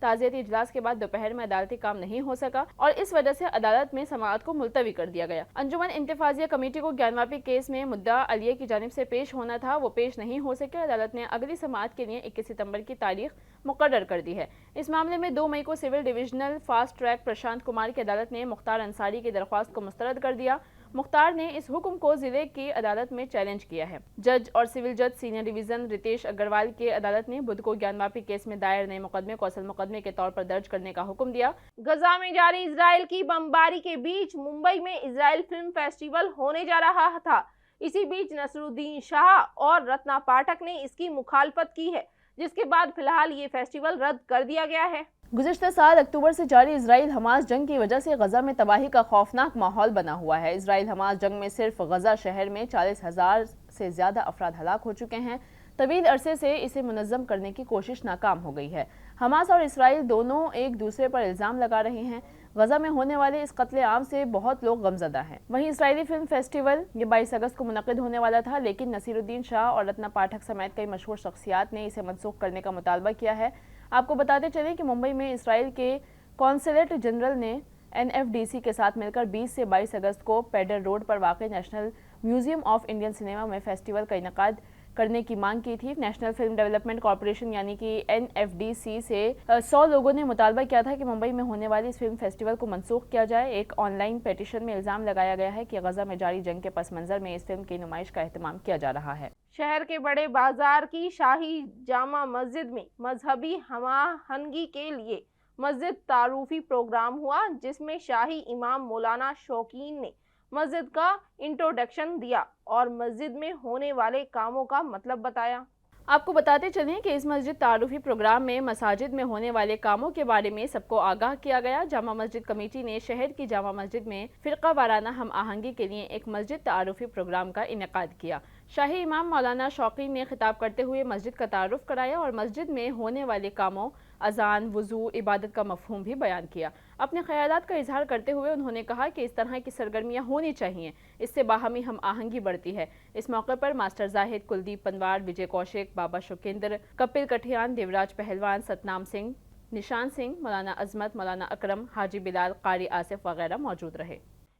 تعزیتی اجلاس کے بعد دوپہر میں عدالتی کام نہیں ہو سکا اور اس وجہ سے عدالت میں سماعت کو ملتوی کر دیا گیا۔ انجمن انتفاضیہ کمیٹی کو گیان واپی کیس میں مدعا علیہ کی جانب سے پیش ہونا تھا، وہ پیش نہیں ہو سکے۔ عدالت نے اگلی سماعت کے لیے 21 ستمبر کی تاریخ مقرر کر دی ہے۔ اس معاملے میں 2 مئی کو civil divisional fast track Prashant Kumar کی عدالت نے مختار انصاری کی درخواست کو مسترد کر دیا۔ مختار نے اس حکم کو ضلع کی عدالت میں چیلنج کیا ہے۔ جج اور سول جج سینئر ڈویژن رتیش اگروال کی عدالت نے بدھ کو گیان واپی کیس میں دائر نئے مقدمے کو اصل مقدمے کے طور پر درج کرنے کا حکم دیا۔ غزہ میں جاری اسرائیل کی بمباری کے بیچ ممبئی میں اسرائیل فلم فیسٹیول ہونے جا رہا تھا۔ اسی بیچ نصر الدین شاہ اور رتنا پاٹھک نے اس کی مخالفت کی ہے، جس کے بعد فی الحال یہ فیسٹیول رد کر دیا گیا ہے۔ گزشتہ سال اکتوبر سے جاری اسرائیل حماس جنگ کی وجہ سے غزہ میں تباہی کا خوفناک ماحول بنا ہوا ہے۔ اسرائیل حماس جنگ میں صرف غزہ شہر میں 40,000 سے زیادہ افراد ہلاک ہو چکے ہیں۔ طویل عرصے سے اسے منظم کرنے کی کوشش ناکام ہو گئی ہے۔ حماس اور اسرائیل دونوں ایک دوسرے پر الزام لگا رہے ہیں۔ غزہ میں ہونے والے اس قتل عام سے بہت لوگ غمزدہ ہیں۔ وہیں اسرائیلی فلم فیسٹیول یہ 22 اگست کو منعقد ہونے والا تھا، لیکن نصیر الدین شاہ اور رتنا پاٹھک سمیت کئی مشہور شخصیات نے اسے منسوخ کرنے کا مطالبہ کیا ہے۔ آپ کو بتاتے چلیں کہ ممبئی میں اسرائیل کے قونصلیٹ جنرل نے NFDC کے ساتھ مل کر 20 سے 22 اگست کو پیڈر روڈ پر واقع national museum of Indian cinema میں فیسٹیول کا انعقاد کرنے کی مانگ کی تھی۔ نیشنل فلم ڈیولپمنٹ کارپوریشن یعنی کہ NFDC سے 100 لوگوں نے مطالبہ کیا تھا کہ ممبئی میں ہونے والی اس فلم فیسٹیول کو منسوخ کیا جائے۔ ایک آن لائن پیٹیشن میں الزام لگایا گیا ہے کہ غزہ میں جاری جنگ کے پس منظر میں اس فلم کی نمائش کا اہتمام کیا جا رہا ہے۔ شہر کے بڑے بازار کی شاہی جامع مسجد میں مذہبی ہم آہنگی کے لیے مسجد تعارفی پروگرام ہوا، جس میں شاہی امام مولانا شوقین نے مسجد کا انٹروڈکشن دیا اور مسجد میں ہونے والے کاموں کا مطلب بتایا۔ آپ کو بتاتے چلیں کہ اس مسجد تعارفی پروگرام میں مساجد میں ہونے والے کاموں کے بارے میں سب کو آگاہ کیا گیا۔ جامع مسجد کمیٹی نے شہر کی جامع مسجد میں فرقہ وارانہ ہم آہنگی کے لیے ایک مسجد تعارفی پروگرام کا انعقاد کیا۔ شاہی امام مولانا شوقین نے خطاب کرتے ہوئے مسجد کا تعارف کرایا اور مسجد میں ہونے والے کاموں، اذان، وضو، عبادت کا مفہوم بھی بیان کیا۔ اپنے خیالات کا اظہار کرتے ہوئے انہوں نے کہا کہ اس طرح کی سرگرمیاں ہونی چاہیے، اس سے باہمی ہم آہنگی بڑھتی ہے۔ اس موقع پر ماسٹر زاہد، کلدیپ پنوار، وجے کوشک، بابا شوکیندر، کپل کٹھیان، دیوراج پہلوان، ستنام سنگھ، نشان سنگھ، مولانا عظمت، مولانا اکرم، حاجی بلال، قاری آصف وغیرہ موجود رہے۔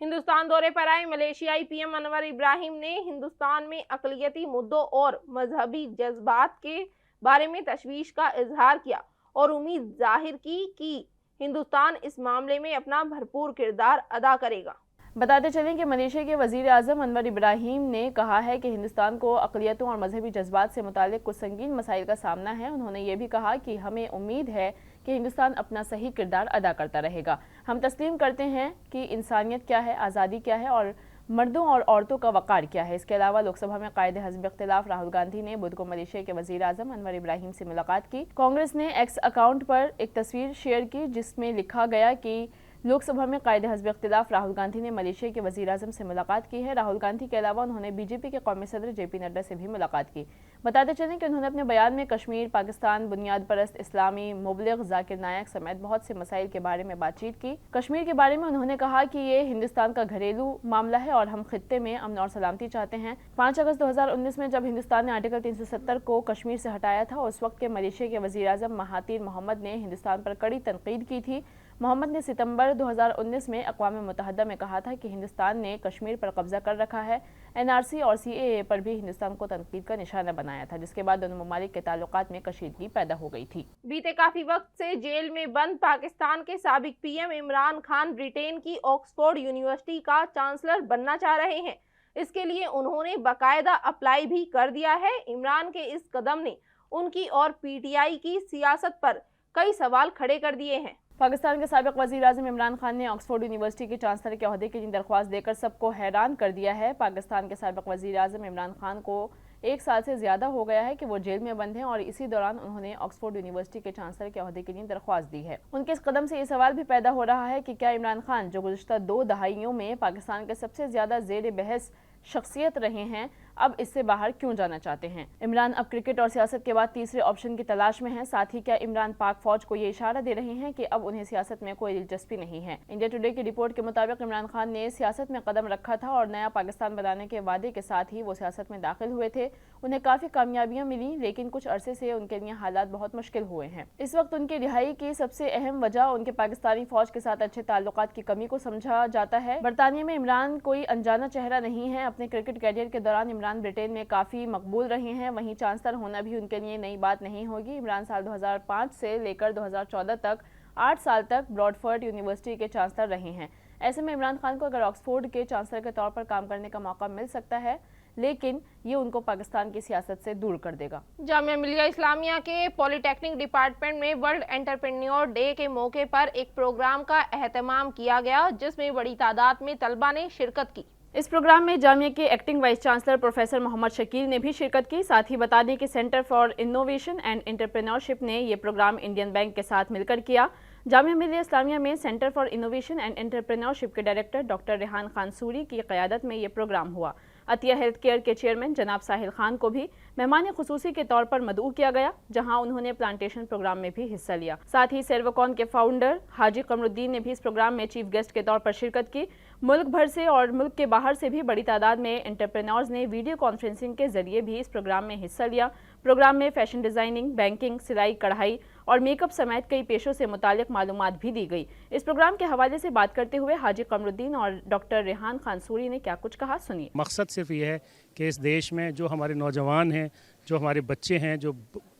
ہندوستان دورے پر آئے ملیشیائی PM انور ابراہیم نے ہندوستان میں اقلیتی مدعوں اور مذہبی جذبات کے بارے میں تشویش کا اظہار کیا اور امید ظاہر کی کہ ہندوستان اس معاملے میں اپنا بھرپور کردار ادا کرے گا۔ بتاتے چلیں کہ ملیشیا کے وزیر اعظم انور ابراہیم نے کہا ہے کہ ہندوستان کو اقلیتوں اور مذہبی جذبات سے متعلق کچھ سنگین مسائل کا سامنا ہے۔ انہوں نے یہ بھی کہا کہ ہمیں امید ہے کہ ہندوستان اپنا صحیح کردار ادا کرتا رہے گا۔ ہم تسلیم کرتے ہیں کہ انسانیت کیا ہے، آزادی کیا ہے اور مردوں اور عورتوں کا وقار کیا ہے۔ اس کے علاوہ لوک سبھا میں قائد حزب اختلاف راہل گاندھی نے بدھ کو ملیشیا کے وزیر اعظم انور ابراہیم سے ملاقات کی۔ کانگریس نے ایکس اکاؤنٹ پر ایک تصویر شیئر کی جس میں لکھا گیا کہ لوک سبھا میں قائد حزب اختلاف راہل گاندھی نے ملیشیا کے وزیر اعظم سے ملاقات کی ہے۔ راہل گاندھی کے علاوہ انہوں نے BJP کے قومی صدر JP نڈا سے بھی ملاقات کی۔ بتاتے چلیں کہ انہوں نے اپنے بیان میں کشمیر، پاکستان، بنیاد پرست اسلامی مبلغ ذاکر نائک سمیت بہت سے مسائل کے بارے میں بات چیت کی۔ کشمیر کے بارے میں انہوں نے کہا کہ یہ ہندوستان کا گھریلو معاملہ ہے اور ہم خطے میں امن اور سلامتی چاہتے ہیں۔ 5 اگست 2019 میں جب ہندوستان نے آرٹیکل 370 کو کشمیر سے ہٹایا تھا، اس وقت کے ملیشیا کے وزیر اعظم مہاتیر محمد نے ہندوستان پر کڑی تنقید کی تھی۔ محمد نے ستمبر 2019 میں اقوام متحدہ میں کہا تھا کہ ہندوستان نے کشمیر پر قبضہ کر رکھا ہے۔ NRC اور CAA پر بھی ہندوستان کو تنقید کا نشانہ بنایا تھا، جس کے بعد دونوں ممالک کے تعلقات میں کشیدگی پیدا ہو گئی تھی۔ بیتے کافی وقت سے جیل میں بند پاکستان کے سابق PM عمران خان برٹین کی آکسفورڈ یونیورسٹی کا چانسلر بننا چاہ رہے ہیں۔ اس کے لیے انہوں نے باقاعدہ اپلائی بھی کر دیا ہے۔ عمران کے اس قدم نے ان کی اور PTI کی سیاست پر کئی سوال کھڑے کر دیے ہیں۔ پاکستان کے سابق وزیر اعظم عمران خان نے آکسفورڈ یونیورسٹی کے چانسلر کے عہدے کے لیے درخواست دے کر سب کو حیران کر دیا ہے۔ پاکستان کے سابق وزیر اعظم عمران خان کو 1 سال سے زیادہ ہو گیا ہے کہ وہ جیل میں بند ہیں اور اسی دوران انہوں نے آکسفورڈ یونیورسٹی کے چانسلر کے عہدے کے لیے درخواست دی ہے۔ ان کے اس قدم سے یہ سوال بھی پیدا ہو رہا ہے کہ کیا عمران خان، جو گزشتہ 2 دہائیوں میں پاکستان کے سب سے زیادہ زیر بحث شخصیت رہے ہیں، اب اس سے باہر کیوں جانا چاہتے ہیں؟ عمران اب کرکٹ اور سیاست کے بعد تیسرے آپشن کی تلاش میں ہیں. ساتھ ہی کیا عمران پاک فوج کو یہ اشارہ دے رہے ہیں کہ اب انہیں سیاست میں کوئی دلچسپی نہیں ہے؟ انڈیا ٹوڈے کی رپورٹ کے مطابق عمران خان نے سیاست میں قدم رکھا تھا اور نیا پاکستان بنانے کے وعدے کے ساتھ ہی وہ سیاست میں داخل ہوئے تھے. انہیں کافی کامیابیاں ملی لیکن کچھ عرصے سے ان کے لیے حالات بہت مشکل ہوئے ہیں. اس وقت ان کی رہائی کی سب سے اہم وجہ ان کے پاکستانی فوج کے ساتھ اچھے تعلقات کی کمی کو سمجھا جاتا ہے. برطانیہ میں عمران کوئی انجانا چہرہ نہیں ہے. اپنے کرکٹ کیریئر کے دوران عمران برطانیہ میں کافی مقبول رہے ہیں. وہیں چانسلر ہونا بھی ان کے لیے نئی بات نہیں ہوگی. عمران سال 2005 سے لے کر 2014 تک 8 سال تک براڈفورڈ یونیورسٹی کے چانسلر رہے ہیں. ایسے میں عمران خان کو اگر آکسفورڈ کے چانسلر کے طور پر کام کرنے کا موقع مل سکتا ہے لیکن یہ ان کو پاکستان کی سیاست سے دور کر دے گا. جامعہ ملیہ اسلامیہ کے پولی ٹیکنک ڈپارٹمنٹ میں ورلڈ انٹرپرینیور ڈے کے موقع پر ایک پروگرام کا اہتمام کیا گیا جس میں بڑی تعداد میں طلبہ نے شرکت کی. اس پروگرام میں جامعہ کے ایکٹنگ وائس چانسلر پروفیسر محمد شکیل نے بھی شرکت کی. ساتھ ہی بتا دیں کہ centre for innovation and entrepreneurship نے یہ پروگرام انڈین بینک کے ساتھ مل کر کیا. جامعہ ملیہ اسلامیہ میں centre for innovation and entrepreneurship کے ڈائریکٹر ڈاکٹر ریحان خان سوری کی قیادت میں یہ پروگرام ہوا. عطیہ ہیلتھ کیئر کے چیئرمین جناب ساحل خان کو بھی مہمان خصوصی کے طور پر مدعو کیا گیا جہاں انہوں نے پلانٹیشن پروگرام میں بھی حصہ لیا. ساتھ ہی سیروکون کے فاؤنڈر حاجی قمر الدین نے بھی اس پروگرام میں چیف گیسٹ کے طور پر شرکت کی. ملک بھر سے اور ملک کے باہر سے بھی بڑی تعداد میں انٹرپرینورز نے ویڈیو کانفرنسنگ کے ذریعے بھی اس پروگرام میں حصہ لیا. پروگرام میں فیشن ڈیزائننگ، بینکنگ، سلائی کڑھائی اور میک اپ سمیت کئی پیشوں سے متعلق معلومات بھی دی گئی. اس پروگرام کے حوالے سے بات کرتے ہوئے حاجی قمر الدین اور ڈاکٹر ریحان خان سوری نے کیا کچھ کہا، سنیے. مقصد صرف یہ ہے کہ اس دیش میں جو ہمارے نوجوان ہیں، جو ہمارے بچے ہیں، جو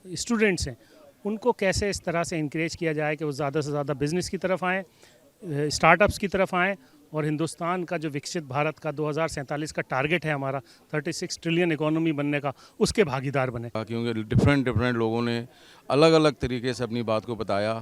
اسٹوڈنٹس ہیں، ان کو کیسے اس طرح سے انکریج کیا جائے کہ وہ زیادہ سے زیادہ بزنس کی طرف آئیں، اسٹارٹ اپس کی طرف آئیں اور ہندوستان کا جو وکست بھارت کا 2047 کا ٹارگٹ ہے ہمارا 36 ٹریلین اکانومی بننے کا، اس کے بھاگیدار بنے. کیونکہ ڈفرینٹ لوگوں نے الگ الگ طریقے سے اپنی بات کو بتایا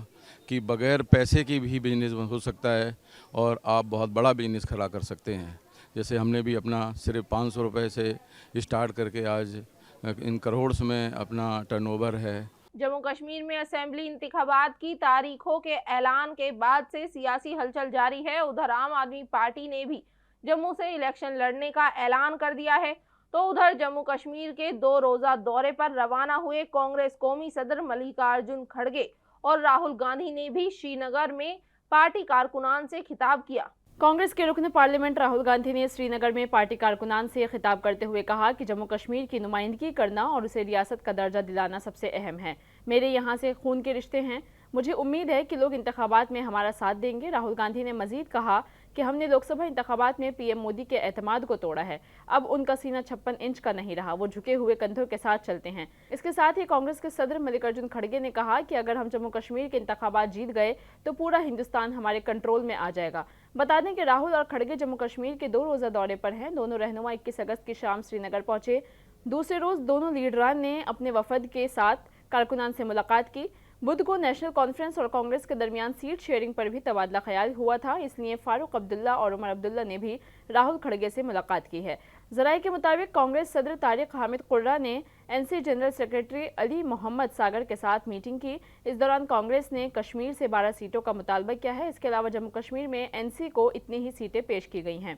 کہ بغیر پیسے کی بھی بزنس ہو سکتا ہے اور آپ بہت بڑا بزنس کھڑا کر سکتے ہیں. جیسے ہم نے بھی اپنا صرف 500 روپے سے اسٹارٹ کر کے آج ان کروڑس میں اپنا ٹرن اوور ہے. جموں کشمیر میں اسمبلی انتخابات کی تاریخوں کے اعلان کے بعد سے سیاسی ہلچل جاری ہے. ادھر عام آدمی پارٹی نے بھی جموں سے الیکشن لڑنے کا اعلان کر دیا ہے تو ادھر جموں کشمیر کے 2 روزہ دورے پر روانہ ہوئے کانگریس قومی صدر ملیکارجن کھڑگے اور راہل گاندھی نے بھی شری نگر میں پارٹی کارکنان سے خطاب کیا. کانگریس کے رکن پارلیمنٹ راہل گاندھی نے سری نگر میں پارٹی کارکنان سے خطاب کرتے ہوئے کہا کہ جموں کشمیر کی نمائندگی کرنا اور اسے ریاست کا درجہ دلانا سب سے اہم ہے. میرے یہاں سے خون کے رشتے ہیں. مجھے امید ہے کہ لوگ انتخابات میں ہمارا ساتھ دیں گے. راہل گاندھی نے مزید کہا کہ ہم نے لوک سبھا انتخابات میں پی ایم مودی کے اعتماد کو توڑا ہے. اب ان کا سینہ 56 انچ کا نہیں رہا. وہ جھکے ہوئے کندھوں کے ساتھ چلتے ہیں. اس کے ساتھ ہی کانگریس کے صدر ملیکارجن کھڑگے نے کہا کہ اگر ہم جموں کشمیر کے انتخابات جیت گئے تو پورا ہندوستان ہمارے کنٹرول میں آ جائے گا. بتا دیں کہ راہل اور کھڑگے جموں کشمیر کے 2 روزہ دورے پر ہیں. دونوں رہنما 21 اگست کی شام سری نگر پہنچے. دوسرے روز دونوں لیڈران نے اپنے وفد کے ساتھ کارکنان سے ملاقات کی. بدھ کو نیشنل کانفرنس اور کانگریس کے درمیان سیٹ شیئرنگ پر بھی تبادلہ خیال ہوا تھا. اس لیے فاروق عبداللہ اور عمر عبداللہ نے بھی راہل کھڑگے سے ملاقات کی ہے. ذرائع کے مطابق کانگریس صدر طارق حامد قرہ نے این سی جنرل سیکرٹری علی محمد ساگر کے ساتھ میٹنگ کی. اس دوران کانگریس نے کشمیر سے 12 سیٹوں کا مطالبہ کیا ہے. اس کے علاوہ جموں کشمیر میں این سی کو اتنی ہی سیٹیں پیش کی گئی ہیں.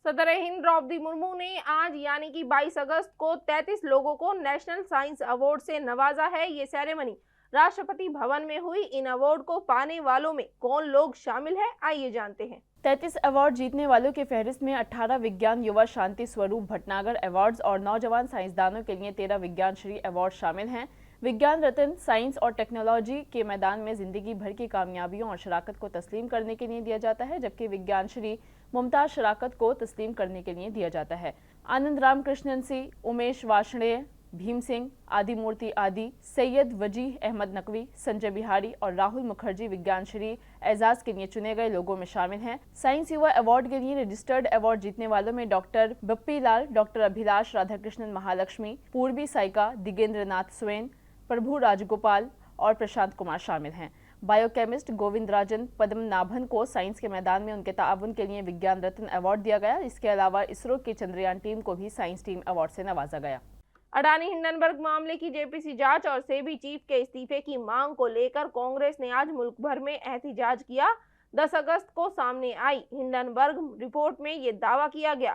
صدر ہند درپدی مرمو نے آج یعنی کہ 22 اگست کو 33 لوگوں کو نیشنل سائنس ایوارڈ سے نوازا ہے. یہ سیریمنی راشٹرپتی بھون میں ہوئی. ان ایوارڈ کو پانے والوں میں کون لوگ شامل ہیں، آئیے جانتے ہیں. 33 ایوارڈ جیتنے والوں کے فہرست میں 18 وگیان یووا شانتی سوروپ بھٹناگر ایوارڈز اور نوجوان سائنسدانوں کے لیے 13 وگیان شری ایوارڈ شامل ہیں. وگیان رتن سائنس اور ٹیکنالوجی کے میدان میں زندگی بھر کی کامیابیوں اور شراکت کو تسلیم کرنے کے لیے دیا جاتا ہے، جبکہ وگیان شری ممتاز شراکت کو تسلیم کرنے کے لیے دیا جاتا ہے. آنند رام کرشنن سی، امیش واشڑے، بھیم سنگھ، آدی مورتی آدی، سید وجیح احمد نقوی، سنجے بہاری اور راہل مکھرجی وگیان شری اعزاز کے لیے چنے گئے لوگوں میں شامل ہیں. سائنس یووا ایوارڈ کے لیے رجسٹرڈ ایوارڈ جیتنے والوں میں ڈاکٹر بپی لال، ڈاکٹر ابھیلاش رادھا کرشنن مہالکشمی، پوربی سائیکا، دیگیندر ناتھ سوین، پربھو راج گوپال اور پرشانت کمار شامل ہیں. بائیو کیمسٹ گووند راجن پدم نابھن کو سائنس کے میدان میں ان کے تعاون کے لیے وگیان رتن ایوارڈ دیا گیا. اس کے علاوہ اسرو کی چندریان ٹیم کو بھی سائنس ٹیم ایوارڈ سے نوازا گیا. اڈانی ہنڈنبرگ معاملے کی جے پی سی جانچ اور سیبی چیف کے استعفے کی مانگ کو لے کر کانگریس نے آج ملک بھر میں احتجاج کیا. 10 اگست کو سامنے آئی ہنڈنبرگ رپورٹ میں یہ دعویٰ کیا گیا